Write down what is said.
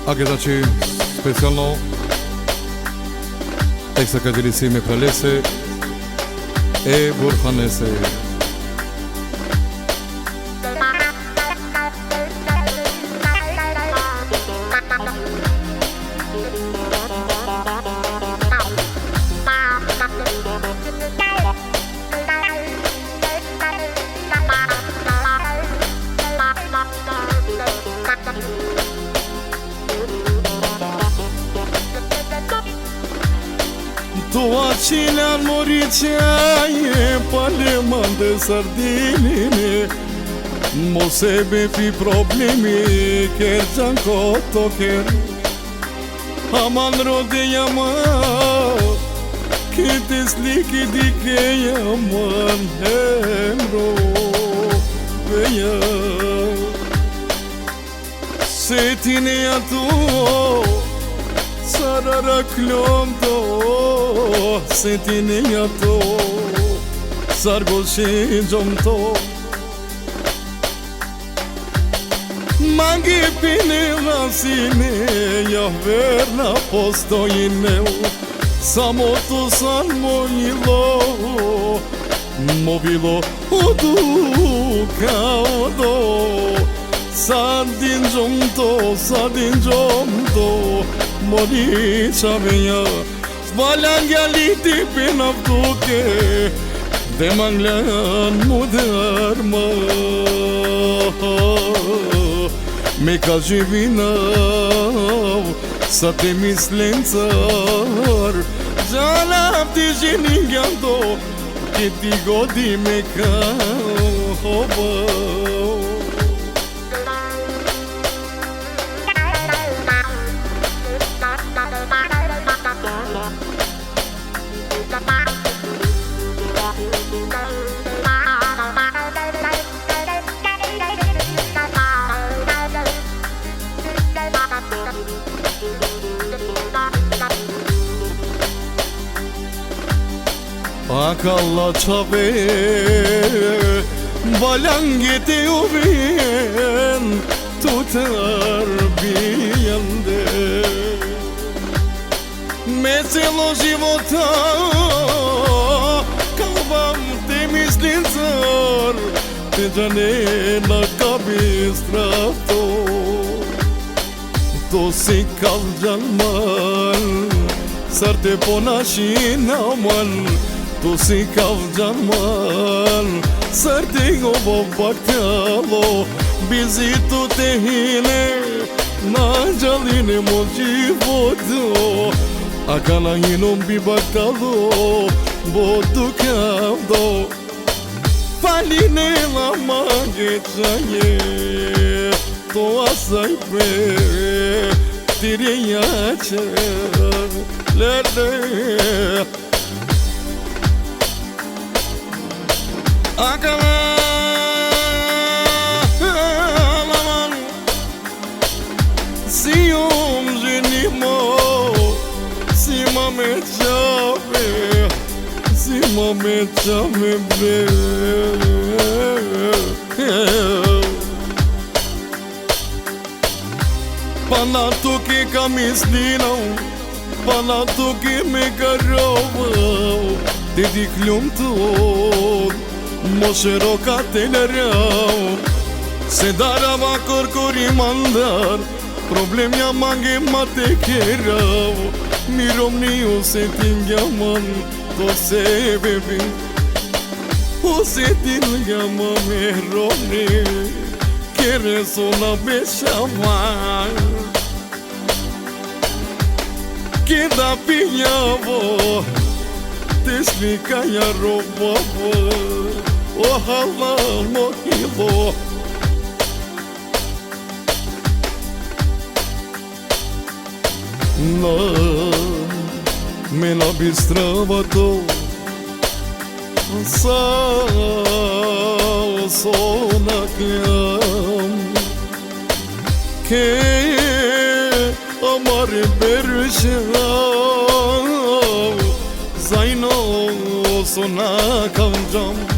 A këtë që specialno teksta ka gjelisime pralese e burhanese. Tua cina moricea paleman de sardinine Mosebe fi problemi kerjan kotoker Aman rode yama Kites liki dike yaman hemro veya Setine yatu Sararak lomdo Setine yato Sargoshi jomto Mangi pine rasine Yahverna posto ineu Samoto san moilo Movilo odu kaudo Sadin jomto Mori chaveya Valangyaliti penavduke Demanglan mudarma Me kajivinav Sate mislencar Jalap ti jiningyando Kiti godi me kahova Akalla çave Balangete uvien Tutar bijande Meselo života Kavam te mislim zar Te džane na kabi strafto To si kaljan man Sar te ponaši naman To si kaljan man Sar te ovo baktalo Bizito te hine Na jaline mo životu A kana hinom bi baktalo Bodu kavdo Faline la magečaje To asaj pe Tirijače Lele Akala Alaman Siyom jenimo Sima me chave Sima me chave be Pana tu ki kamislinau Pana tu ki me karovau Te di klum tot Moshero ka te lërau Se darava kërkori mandar Problem ja mange ma te kerau Mirom ni o se tingja man To se bebi O se tingja ma me romni Kere sona beshaman Kida pijavo Te slika ja robavo O halal mohilo Na me na bistrava to Sa sona kjam Ke amare berşav Zayno sona kalacağım